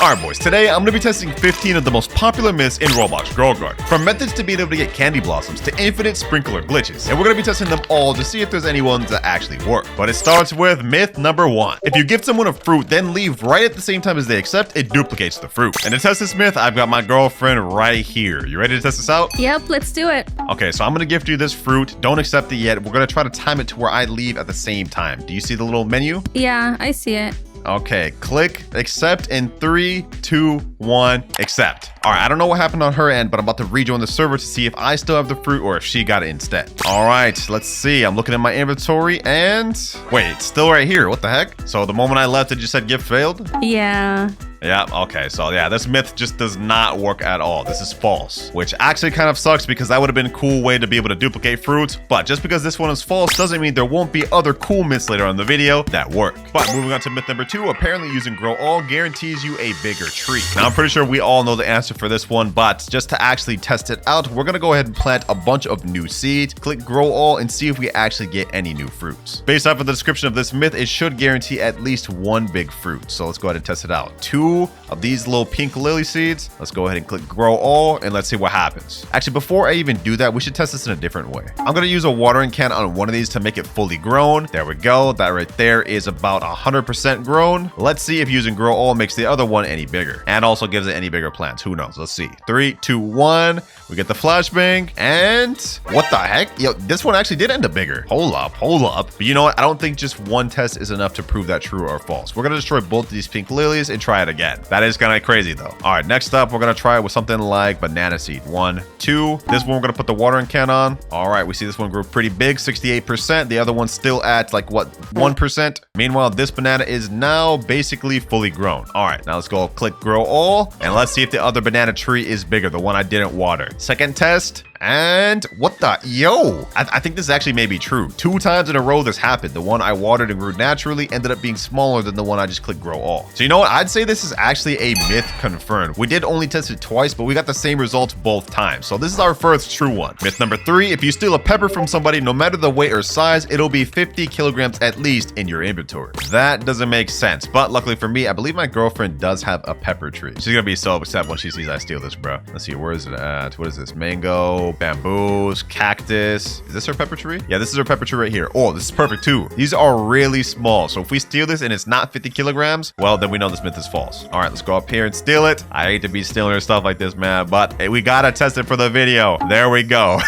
Alright boys, today I'm going to be testing 15 of the most popular myths in Roblox Girl Guard. From methods to being able to get candy blossoms to infinite sprinkler glitches. And we're going to be testing them all to see if there's any ones that actually work. But it starts with myth number 1. If you gift someone a fruit, then leave right at the same time as they accept, it duplicates the fruit. And to test this myth, I've got my girlfriend right here. You ready to test this out? Yep, let's do it. Okay, so I'm going to gift you this fruit. Don't accept it yet. We're going to try to time it to where I leave at the same time. Do you see the little menu? Yeah, I see it. Okay, click accept in 3, 2, 1, accept. All right, I don't know what happened on her end, but I'm about to rejoin the server to see if I still have the fruit or if she got it instead. All right, let's see. I'm looking at my inventory and wait, it's still right here. What the heck? So the moment I left, it just said gift failed? Yeah. Yeah, okay, so yeah, this myth just does not work at all. This is false, which actually kind of sucks because that would have been a cool way to be able to duplicate fruits. But just because this one is false doesn't mean there won't be other cool myths later on in the video that work. But moving on to myth number 2, apparently using grow all guarantees you a bigger tree. Now, I'm pretty sure we all know the answer for this one, but just to actually test it out, we're gonna go ahead and plant a bunch of new seeds, click grow all, and see if we actually get any new fruits. Based off of the description of this myth, it should guarantee at least one big fruit. So let's go ahead and test it out. 2 of these little pink lily seeds. Let's go ahead and click grow all and let's see what happens. Actually, before I even do that, we should test this in a different way. I'm gonna use a watering can on one of these to make it fully grown. There we go. That right there is about 100% grown. Let's see if using grow all makes the other one any bigger and also gives it any bigger plants. Who knows? Let's see. 3, 2, 1. We get the flashbang and what the heck? Yo, this one actually did end up bigger. Hold up. But you know what? I don't think just one test is enough to prove that true or false. We're gonna destroy both of these pink lilies and try it again. That is kind of crazy though. All right, next up, we're gonna try it with something like banana seed. 1, 2. This one we're gonna put the watering can on. All right, we see this one grew pretty big, 68%. The other one's still at like what, 1%. Meanwhile, this banana is now basically fully grown. All right, now let's go click grow all and let's see if the other banana tree is bigger, the one I didn't water. Second test. And what the, yo, I think this actually may be true. 2 times in a row this happened. The one I watered and grew naturally ended up being smaller than the one I just clicked grow all. So you know what? I'd say this is actually a myth confirmed. We did only test it twice, but we got the same results both times. So this is our first true one. Myth number 3, if you steal a pepper from somebody, no matter the weight or size, it'll be 50 kilograms at least in your inventory. That doesn't make sense. But luckily for me, I believe my girlfriend does have a pepper tree. She's gonna be so upset when she sees I steal this, bro. Let's see, where is it at? What is this? Mango, bamboos, cactus. Is this her pepper tree? Yeah, this is her pepper tree right here. Oh, this is perfect too. These are really small. So if we steal this and it's not 50 kilograms, well, then we know this myth is false. All right, let's go up here and steal it. I hate to be stealing her stuff like this, man, but hey, we gotta test it for the video. There we go.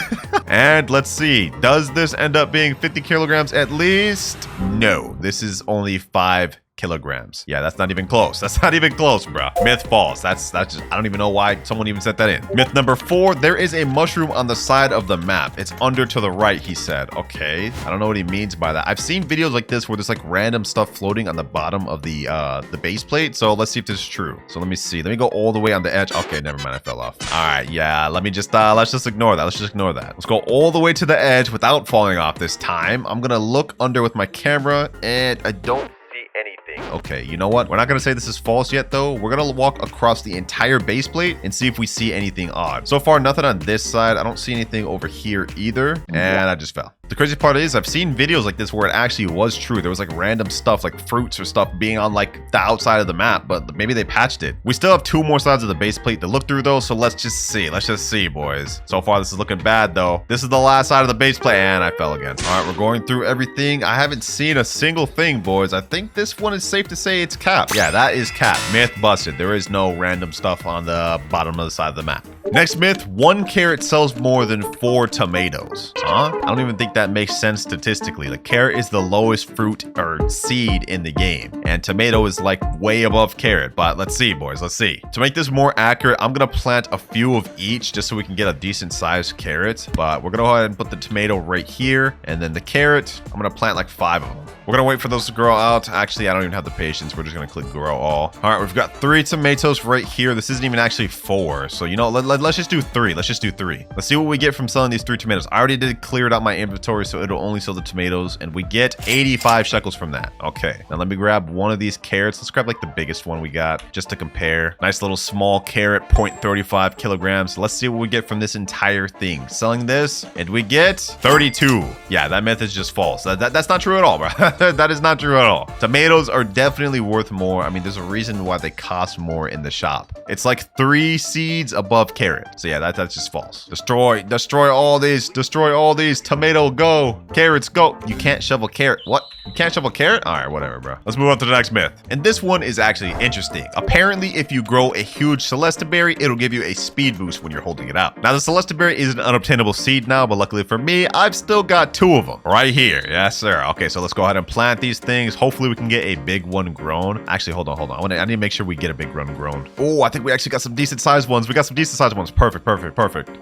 And let's see. Does this end up being 50 kilograms at least? No, this is only 5 kilograms. Yeah, that's not even close. That's not even close, bro. Myth false. That's just, I don't even know why someone even said that in. Myth number 4, there is a mushroom on the side of the map. It's under to the right, he said. Okay, I don't know what he means by that. I've seen videos like this where there's like random stuff floating on the bottom of the base plate. So let's see if this is true. So let me see. Let me go all the way on the edge. Okay, never mind. I fell off. All right, yeah. Let me just let's just ignore that. Let's just ignore that. Let's go all the way to the edge without falling off this time. I'm gonna look under with my camera and I don't anything. Okay, you know what? We're not gonna say this is false yet though. We're gonna walk across the entire base plate and see if we see anything odd. So far, nothing on this side. I don't see anything over here either. And I just fell. The crazy part is I've seen videos like this where it actually was true. There was like random stuff like fruits or stuff being on like the outside of the map, but maybe they patched it. We still have 2 more sides of the base plate to look through though. So let's just see. Let's just see, boys. So far, this is looking bad though. This is the last side of the base plate and I fell again. All right, we're going through everything. I haven't seen a single thing, boys. I think this one is safe to say it's cap. Yeah, that is cap. Myth busted. There is no random stuff on the bottom of the side of the map. Next myth, 1 carrot sells more than 4 tomatoes. Huh? I don't even think that makes sense statistically. The carrot is the lowest fruit or seed in the game, and tomato is like way above carrot. But let's see, boys. Let's see. To make this more accurate, I'm gonna plant a few of each just so we can get a decent sized carrot. But we're gonna go ahead and put the tomato right here, and then the carrot, I'm gonna plant like 5 of them. We're gonna wait for those to grow out. Actually, I don't even have the patience. We're just gonna click grow all. All right, we've got 3 tomatoes right here. This isn't even actually 4. So you know, let's let's just do 3. Let's just do 3. Let's see what we get from selling these 3 tomatoes. I already did clear it out my inventory, so it'll only sell the tomatoes, and we get 85 shekels from that. Okay, now let me grab one of these carrots. Let's grab like the biggest one we got just to compare. Nice little small carrot, 0.35 kilograms. Let's see what we get from this entire thing. Selling this, and we get 32. Yeah, that myth is just false. That's not true at all, bro. That is not true at all. Tomatoes are definitely worth more. I mean, there's a reason why they cost more in the shop. It's like 3 seeds above carrot. So yeah, that's just false. Destroy all these. Destroy all these. Tomato, go. Carrots, go. You can't shovel carrot. What? You can't shovel carrot? All right, whatever, bro. Let's move on to the next myth. And this one is actually interesting. Apparently, if you grow a huge Celestiberry, it'll give you a speed boost when you're holding it out. Now, the Celestiberry is an unobtainable seed now, but luckily for me, I've still got 2 of them right here. Yes, sir. Okay, so let's go ahead and plant these things. Hopefully, we can get a big one grown. Actually, hold on. I need to make sure we get a big one grown. Oh, I think we actually got some decent sized ones. We got some decent sized ones. Perfect.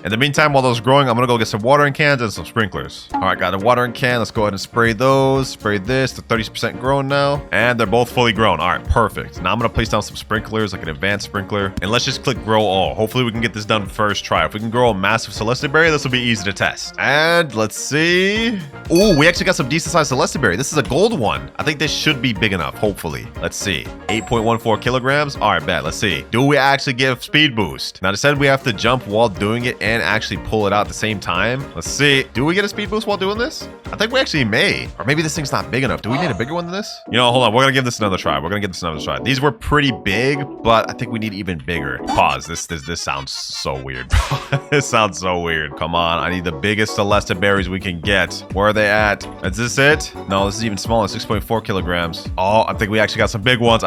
In the meantime, while those are growing, I'm gonna go get some watering cans and some sprinklers. All right, got a watering can. Let's go ahead and spray those. Spray this. They're 30% grown now, and they're both fully grown. All right, perfect. Now I'm gonna place down some sprinklers, like an advanced sprinkler, and let's just click grow all. Hopefully we can get this done first try. If we can grow a massive Celestiberry, this will be easy to test. And let's see. Oh, we actually got some decent sized Celestiberry. This is a gold one. I think this should be big enough, hopefully. Let's see. 8.14 kilograms. All right, bet. Let's see. Do we actually give speed boost? Now, they said we have to jump while doing it and actually pull it out at the same time. Let's see. Do we get a speed boost while doing this? I think we actually may. Or maybe this thing's not big enough. Do we need a bigger one than this? You know, hold on. We're going to give this another try. These were pretty big, but I think we need even bigger. Pause. This sounds so weird, bro. This sounds so weird. Come on. I need the biggest Celestiberries we can get. Where are they at? Is this it? No, this is even smaller. 6.4 kilograms. Oh, I think we actually got some big ones.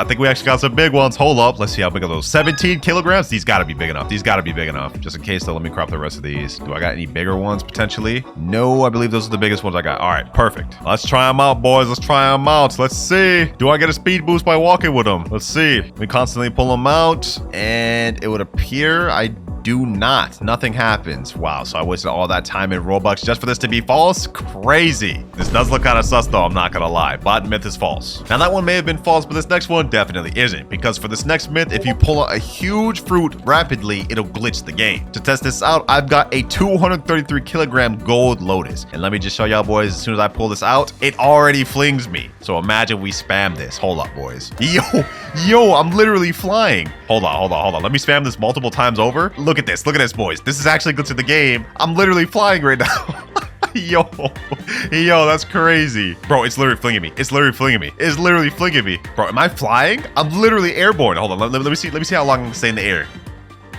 Hold up. Let's see how big are those. 17 kilograms? These got to be big enough. Just in case, though, let me crop the rest of these. Do I got any bigger ones, potentially? No, I believe those are the biggest ones I got. All right, perfect. Let's try them out, boys. Let's see. Do I get a speed boost by walking with them? Let's see. We constantly pull them out, and it would appear I do not. Nothing happens. Wow, so I wasted all that time in Roblox just for this to be false? Crazy. This does look kind of sus, though, I'm not gonna lie. Bot myth is false. Now, that one may have been false, but this next one definitely isn't, because for this next myth, if you pull out a huge fruit rapidly, it'll glitch the game. To test this out, I've got a 233 kilogram gold lotus. And let me just show y'all, boys, as soon as I pull this out, it already flings me. So imagine we spam this. Hold up, boys. Yo, I'm literally flying. Hold on. Let me spam this multiple times over. Look at this, boys. This is actually glitching the game. I'm literally flying right now. Yo, that's crazy. Bro, it's literally flinging me. Bro, am I flying? I'm literally airborne. Hold on, let me see how long I can stay in the air.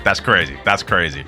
That's crazy.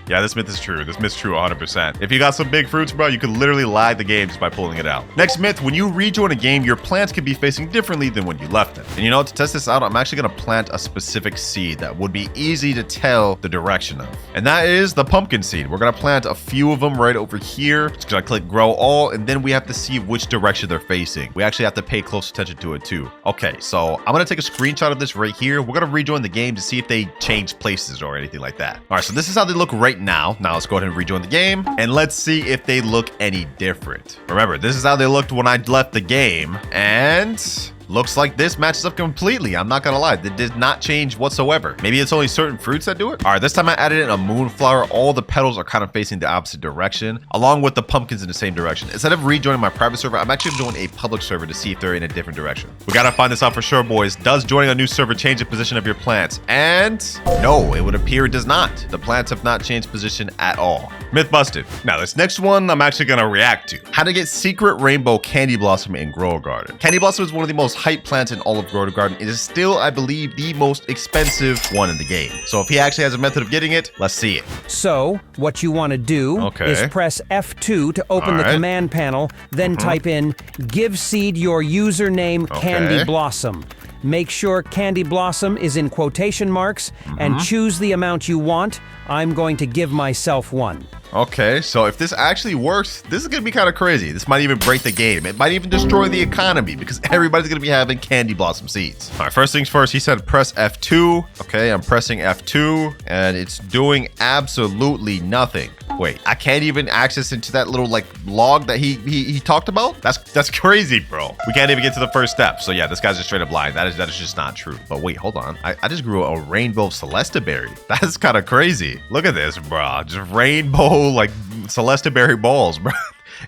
Yeah, this myth is true. 100%. If you got some big fruits, bro, you could literally lag the game just by pulling it out. Next myth, when you rejoin a game, your plants can be facing differently than when you left them. And you know, to test this out, I'm actually gonna plant a specific seed that would be easy to tell the direction of. And that is the pumpkin seed. We're gonna plant a few of them right over here. Just gonna click grow all, and then we have to see which direction they're facing. We actually have to pay close attention to it too. Okay, so I'm gonna take a screenshot of this right here. We're gonna rejoin the game to see if they change places or anything like that. All right, so this is how they look right now. Now let's go ahead and rejoin the game, and let's see if they look any different. Remember, this is how they looked when I left the game, and looks like this matches up completely. I'm not gonna lie, it did not change whatsoever. Maybe it's only certain fruits that do it. All right, this time I added in a moonflower. All the petals are kind of facing the opposite direction, along with the pumpkins in the same direction. Instead of rejoining my private server, I'm actually doing a public server to see if they're in a different direction. We gotta find this out for sure, boys. Does joining a new server change the position of your plants? And no, it would appear it does not. The plants have not changed position at all. Myth busted. Now, this next one I'm actually gonna react to. How to get secret rainbow candy blossom in Grow Garden. Candy blossom is one of the most hype plants in all of Grow Garden. It is still, I believe, the most expensive one in the game. So if he actually has a method of getting it, let's see it. So what you want to do is press F2 to open the command panel, then type in give seed your username Candy Blossom. Make sure Candy Blossom is in quotation marks and choose the amount you want. I'm going to give myself 1. Okay, so if this actually works, this is gonna be kind of crazy. This might even break the game. It might even destroy the economy because everybody's gonna be having candy blossom seeds. All right, first things first, he said press F2. Okay, I'm pressing F2 and it's doing absolutely nothing. Wait, I can't even access into that little like log that he talked about? That's crazy, bro. We can't even get to the first step. So yeah, this guy's just straight up lying. That is just not true. But wait, hold on. I just grew a rainbow Celestiberry. That's kind of crazy. Look at this, bro. Just rainbow like Celestiberry balls, bro.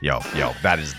Yo, that is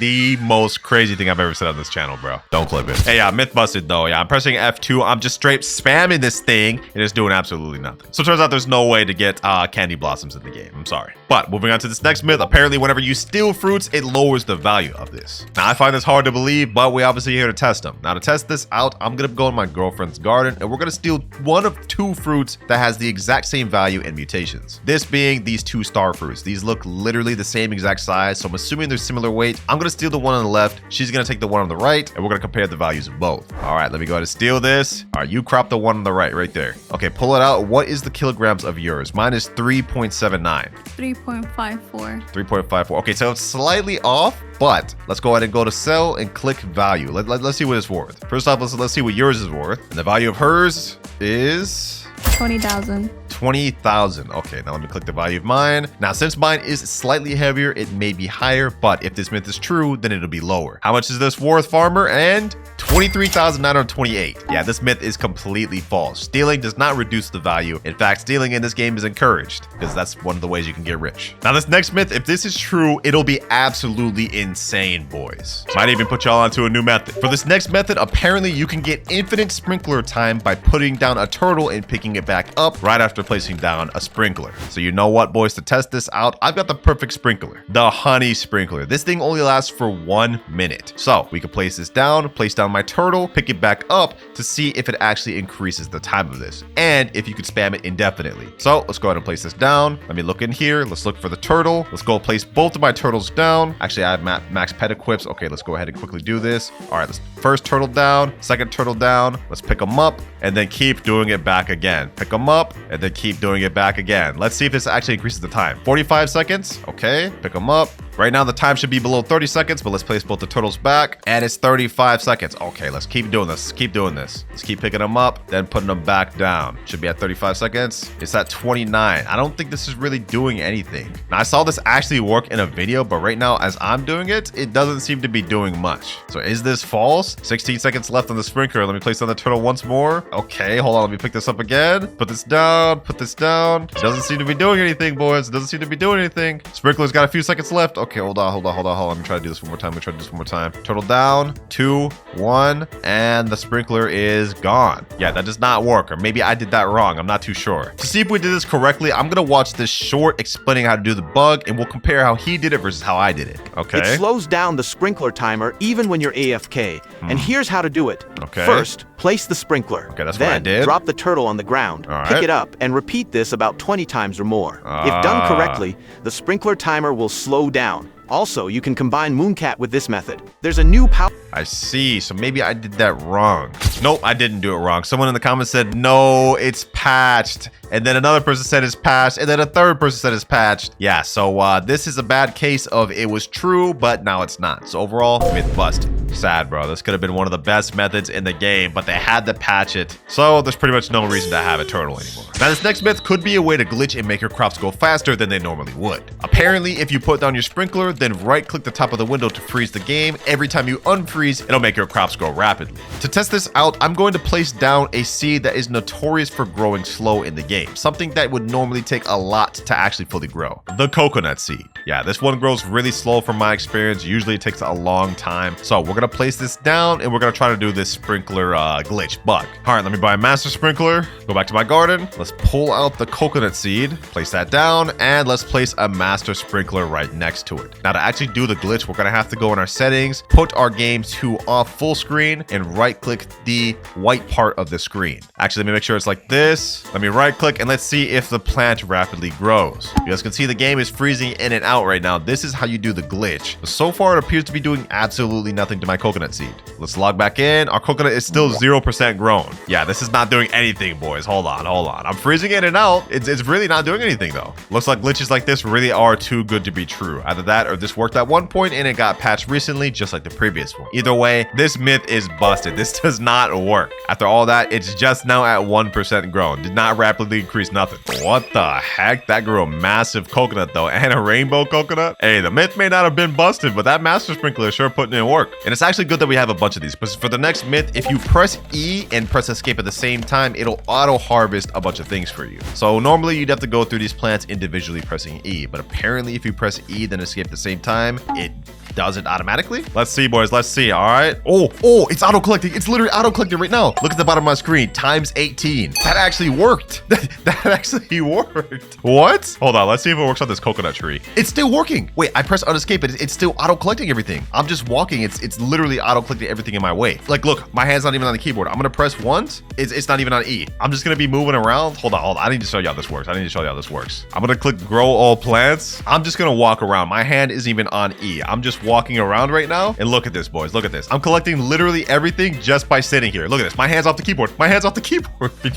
the most crazy thing I've ever said on this channel, bro. Don't clip it. Hey, myth busted though. Yeah, I'm pressing F2. I'm just straight spamming this thing and it's doing absolutely nothing. So it turns out there's no way to get candy blossoms in the game. I'm sorry. But moving on to this next myth, apparently whenever you steal fruits, it lowers the value of this. Now I find this hard to believe, but we obviously here to test them. Now to test this out, I'm gonna go in my girlfriend's garden and we're gonna steal one of 2 fruits that has the exact same value and mutations. This being these 2 star fruits. These look literally the same exact size, so I'm assuming they're similar weight. I'm gonna steal the one on the left. She's gonna take the one on the right, and we're gonna compare the values of both. All right, let me go ahead and steal this. All right, you crop the one on the right there. Okay, pull it out. What is the kilograms of yours? Mine is 3.79. 3.54. 3.54. Okay, so it's slightly off, but let's go ahead and go to sell and click value. Let's see what it's worth. First off, let's see what yours is worth. And the value of hers is 20,000. 20,000. Okay, now let me click the value of mine. Now, since mine is slightly heavier, it may be higher, but if this myth is true, then it'll be lower. How much is this worth, farmer? And 23,928. Yeah, this myth is completely false. Stealing does not reduce the value. In fact, stealing in this game is encouraged because that's one of the ways you can get rich. Now, this next myth, if this is true, it'll be absolutely insane, boys. Might even put y'all onto a new method. For this next method, apparently you can get infinite sprinkler time by putting down a turtle and picking it back up right after placing down a sprinkler. So you know what, boys, to test this out, I've got the perfect sprinkler, the honey sprinkler. This thing only lasts for 1 minute. So we can place this down, place down my turtle, pick it back up to see if it actually increases the time of this and if you could spam it indefinitely. So let's go ahead and place this down. Let me look in here. Let's look for the turtle. Let's go place both of my turtles down. Actually, I have max pet equips. Okay, let's go ahead and quickly do this. All right, let's first turtle down, second turtle down. Let's pick them up and then keep doing it back again. Pick them up and then keep doing it back again. Let's see if this actually increases the time. 45 seconds. Okay, pick them up. Right now, the time should be below 30 seconds, but let's place both the turtles back. And it's 35 seconds. Okay, let's keep doing this. Keep doing this. Let's keep picking them up, then putting them back down. Should be at 35 seconds. It's at 29. I don't think this is really doing anything. Now, I saw this actually work in a video, but right now, as I'm doing it, it doesn't seem to be doing much. So is this false? 16 seconds left on the sprinkler. Let me place on the turtle once more. Okay, hold on. Let me pick this up again. Put this down. Put this down. It doesn't seem to be doing anything, boys. It doesn't seem to be doing anything. Sprinkler's got a few seconds left. Okay, hold on. Let me try to do this one more time. Turtle down, 2, 1, and the sprinkler is gone. Yeah, that does not work, or maybe I did that wrong. I'm not too sure. To see if we did this correctly, I'm gonna watch this short explaining how to do the bug, and we'll compare how he did it versus how I did it. Okay. It slows down the sprinkler timer even when you're AFK. And here's how to do it. Okay. First, place the sprinkler. Okay, that's what I did. Then drop the turtle on the ground. All right. Pick it up and repeat this about 20 times or more. If done correctly, the sprinkler timer will slow down. Also, you can combine Mooncat with this method. There's a new power. I see. So maybe I did that wrong. Nope, I didn't do it wrong. Someone in the comments said, no, it's patched. And then another person said it's patched. And then a third person said it's patched. Yeah, so this is a bad case of it was true, but now it's not. So overall, myth bust. Sad, bro. This could have been one of the best methods in the game, but they had to patch it. So there's pretty much no reason to have a turtle anymore. Now, this next myth could be a way to glitch and make your crops go faster than they normally would. Apparently, if you put down your sprinkler, then right-click the top of the window to freeze the game. Every time you unfreeze, it'll make your crops grow rapidly. To test this out, I'm going to place down a seed that is notorious for growing slow in the game, something that would normally take a lot to actually fully grow. The coconut seed. Yeah, this one grows really slow from my experience. Usually it takes a long time. So we're gonna place this down and we're gonna try to do this sprinkler glitch bug. All right, let me buy a master sprinkler, go back to my garden. Let's pull out the coconut seed, place that down, and let's place a master sprinkler right next to it. Now to actually do the glitch, we're gonna have to go in our settings, put our game to off full screen, and right click the white part of the screen. Actually, let me make sure it's like this. Let me right click and let's see if the plant rapidly grows. You guys can see the game is freezing in and out right now. This is how you do the glitch. So far, it appears to be doing absolutely nothing to my my coconut seed. Let's log back in. Our coconut is still 0% grown. Yeah, this is not doing anything, boys. Hold on. I'm freezing in and out. It's really not doing anything, though. Looks like glitches like this really are too good to be true. Either that or this worked at one point and it got patched recently, just like the previous one. Either way, this myth is busted. This does not work. After all that, it's just now at 1% grown. Did not rapidly increase nothing. What the heck? That grew a massive coconut, though, and a rainbow coconut. Hey, the myth may not have been busted, but that master sprinkler is sure putting in work. And it's actually good that we have a bunch of these, because for the next myth, if you press E and press escape at the same time, it'll auto harvest a bunch of things for you. So normally you'd have to go through these plants individually pressing E, but apparently if you press E then escape at the same time, it does it automatically. Let's see, boys. Let's see. All right. Oh, it's auto collecting. It's literally auto collecting right now. Look at the bottom of my screen. Times 18. That actually worked. That actually worked. What? Hold on. Let's see if it works on this coconut tree. It's still working. Wait, I press unescape, but it's still auto collecting everything. I'm just walking. It's literally auto collecting everything in my way. Like, look, my hand's not even on the keyboard. I'm gonna press once. It's not even on E. I'm just gonna be moving around. Hold on. I need to show you how this works. I'm gonna click grow all plants. I'm just gonna walk around. My hand isn't even on E. I'm just walking around right now, and look at this, boys. Look at this. I'm collecting literally everything just by sitting here. Look at this. My hand's off the keyboard.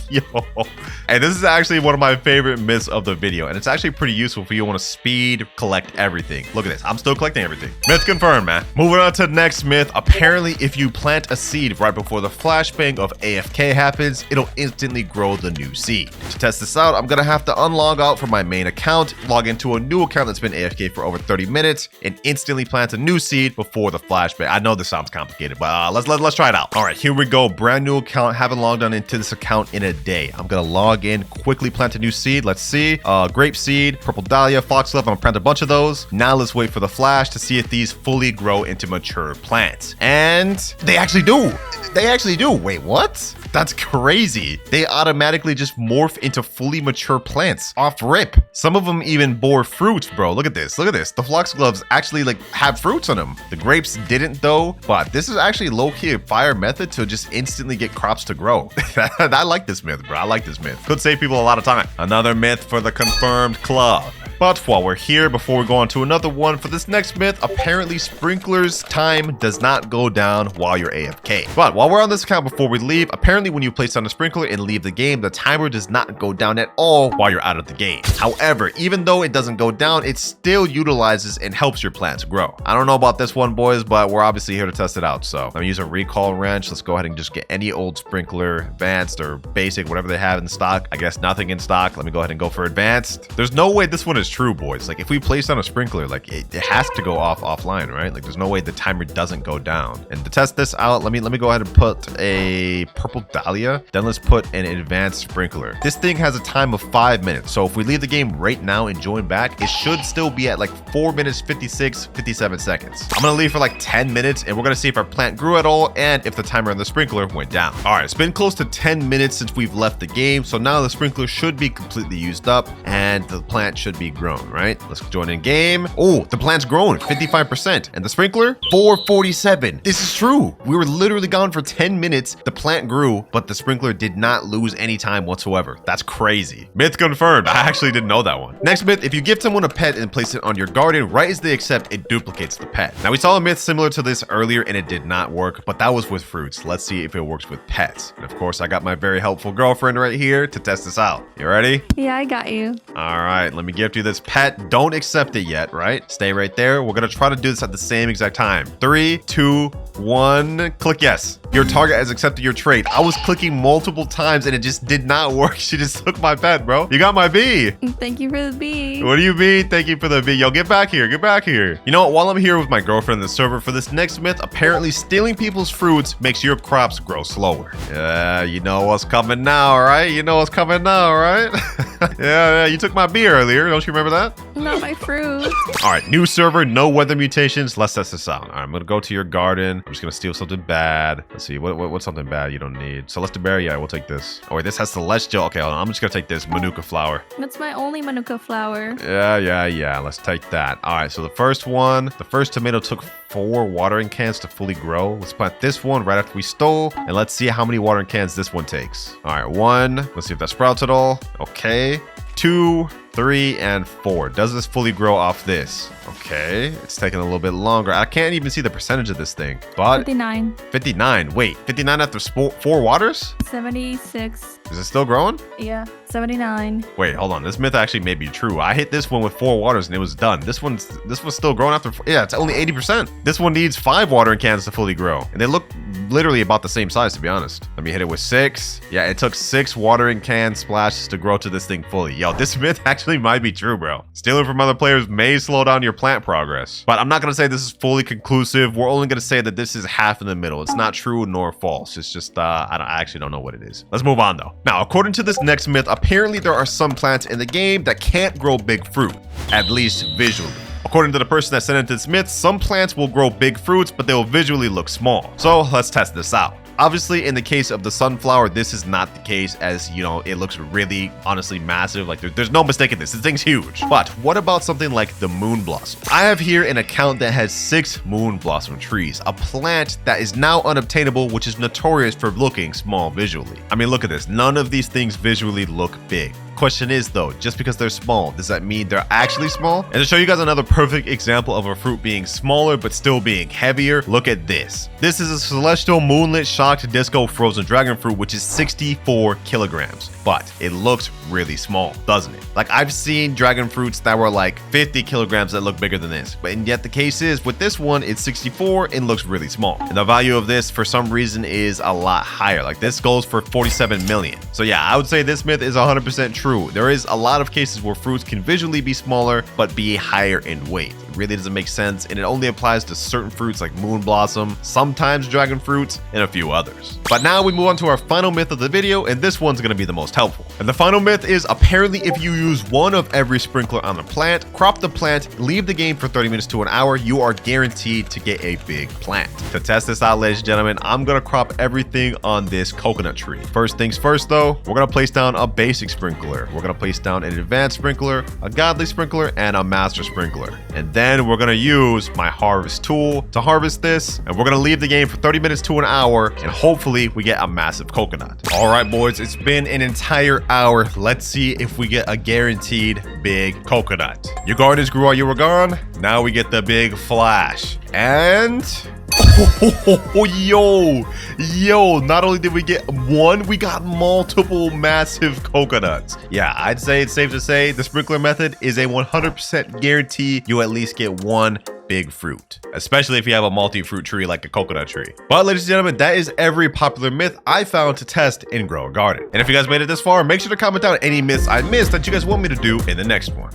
Yo. And this is actually one of my favorite myths of the video, and it's actually pretty useful if you want to speed collect everything. Look at this. I'm still collecting everything. Myth confirmed, man. Moving on to the next myth. Apparently, if you plant a seed right before the flashbang of AFK happens, it'll instantly grow the new seed. To test this out, I'm gonna have to unlog out from my main account, log into a new account that's been AFK for over 30 minutes, and instantly plant a new seed before the flashbang. I know this sounds complicated, but let's try it out. All right, here we go. Brand new account. Haven't logged on into this account in a day. I'm gonna log in, quickly plant a new seed. Let's see. Grape seed, purple dahlia, foxglove. I'm gonna plant a bunch of those. Now let's wait for the flash to see if these fully grow into mature plants. And they actually do. Wait, what? That's crazy. They automatically just morph into fully mature plants off rip. Some of them even bore fruits, bro. Look at this. The foxgloves actually have fruits on them. The grapes didn't though, but this is actually low-key a fire method to just instantly get crops to grow. I like this myth, bro. I like this myth. Could save people a lot of time. Another myth for the confirmed club. But while we're here, before we go on to another one, for this next myth, apparently sprinklers time does not go down while you're AFK. But while we're on this account, before we leave, apparently when you place on a sprinkler and leave the game, the timer does not go down at all while you're out of the game. However, even though it doesn't go down, it still utilizes and helps your plants grow. I don't know about this one, boys, but we're obviously here to test it out. So I'm using a recall wrench. Let's go ahead and just get any old sprinkler, advanced or basic, whatever they have in stock. I guess nothing in stock. Let me go ahead and go for advanced. There's no way this one is true, boys. Like if we place on a sprinkler, like it has to go offline, right? Like there's no way the timer doesn't go down. And to test this out, let me go ahead and put a purple dahlia. Then let's put an advanced sprinkler. This thing has a time of 5 minutes. So if we leave the game right now and join back, it should still be at like 4 minutes, 57 seconds. I'm gonna leave for like 10 minutes and we're gonna see if our plant grew at all and if the timer on the sprinkler went down. All right, it's been close to 10 minutes since we've left the game. So now the sprinkler should be completely used up and the plant should be grown, right? Let's join in game. Oh, the plant's grown 55% and the sprinkler 447. This is true. We were literally gone for 10 minutes. The plant grew, but the sprinkler did not lose any time whatsoever. That's crazy. Myth confirmed. I actually didn't know that one. Next myth, if you give someone a pet and place it on your garden, right as they accept, it duplicates the pet. Now we saw a myth similar to this earlier and it did not work, but that was with fruits. Let's see if it works with pets. And of course, I got my very helpful girlfriend right here to test this out. You ready? Yeah, I got you. All right, let me gift you this pet. Don't accept it yet, right? Stay right there. We're gonna try to do this at the same exact time. 3, 2, 1, click yes. Your target has accepted your trade. I was clicking multiple times and it just did not work. She just took my pet, bro. You got my bee. Thank you for the bee. What do you mean? Thank you for the bee. Yo, get back here. Get back here. You know what? While I'm here with my girlfriend in the server for this next myth, apparently stealing people's fruits makes your crops grow slower. Yeah, you know what's coming now, right? You know what's coming now, right? Yeah, you took my bee earlier. Don't you remember that? Not my fruit. All right, new server, no weather mutations. Let's test this out. All right, I'm gonna go to your garden. I'm just gonna steal something bad. Let's see, what's something bad you don't need? Celestiberry, yeah, we'll take this. Oh wait, this has celestial. Okay, hold on. I'm just gonna take this Manuka flower. That's my only Manuka flower. Yeah. Let's take that. All right, so the first tomato took 4 watering cans to fully grow. Let's plant this one right after we stole, and let's see how many watering cans this one takes. All right, 1. Let's see if that sprouts at all. Okay. 2, 3 and 4. Does this fully grow off this? Okay, it's taking a little bit longer. I can't even see the percentage of this thing, but 59. 59. Wait, 59 after 4 waters? 76. Is it still growing? Yeah, 79. Wait, hold on. This myth actually may be true. I hit this one with 4 waters and it was done. This one's still growing after. Yeah, it's only 80%. This one needs 5 watering cans to fully grow, and they look literally about the same size, to be honest. Let me hit it with 6. Yeah, it took 6 watering can splashes to grow to this thing fully. Yo, this myth actually might be true, bro. Stealing from other players may slow down your plant progress, but I'm not gonna say this is fully conclusive. We're only gonna say that this is half in the middle. It's not true nor false. It's just I actually don't know what it is. Let's move on though. Now, according to this next myth, apparently there are some plants in the game that can't grow big fruit, at least visually. According to the person that sent into this myth, some plants will grow big fruits, but they will visually look small. So let's test this out. Obviously, in the case of the sunflower, this is not the case, as you know, it looks really, honestly massive. Like there's no mistaking this. This thing's huge. But what about something like the moon blossom? I have here an account that has 6 moon blossom trees, a plant that is now unobtainable, which is notorious for looking small visually. I mean, look at this. None of these things visually look big. Question is though, just because they're small, does that mean they're actually small? And to show you guys another perfect example of a fruit being smaller but still being heavier, look at this. This is a celestial moonlit shocked disco frozen dragon fruit, which is 64 kilograms, but it looks really small, doesn't it? Like I've seen dragon fruits that were like 50 kilograms that look bigger than this, but and yet the case is with this one, it's 64 and looks really small. And the value of this for some reason is a lot higher. Like this goes for 47 million. So yeah, I would say this myth is 100% true. There is a lot of cases where fruits can visually be smaller but be higher in weight. It really doesn't make sense, and it only applies to certain fruits like moon blossom, sometimes dragon fruits, and a few others. But now we move on to our final myth of the video, and this one's going to be the most helpful. And the final myth is apparently if you use one of every sprinkler on the plant, crop the plant, leave the game for 30 minutes to an hour, you are guaranteed to get a big plant. To test this out, ladies and gentlemen, I'm going to crop everything on this coconut tree. First things first though, we're going to place down a basic sprinkler. We're going to place down an advanced sprinkler, a godly sprinkler, and a master sprinkler. And then we're going to use my harvest tool to harvest this, and we're going to leave the game for 30 minutes to an hour, and hopefully we get a massive coconut. All right, boys, it's been an entire hour. Let's see if we get a guaranteed big coconut. Your gardens grew while you were gone. Now we get the big flash. And yo, not only did we get one, we got multiple massive coconuts. Yeah, I'd say it's safe to say the sprinkler method is a 100% guarantee you at least get one big fruit, especially if you have a multi-fruit tree like a coconut tree. But ladies and gentlemen, that is every popular myth I found to test and grow a garden. And if you guys made it this far, make sure to comment down any myths I missed that you guys want me to do in the next one.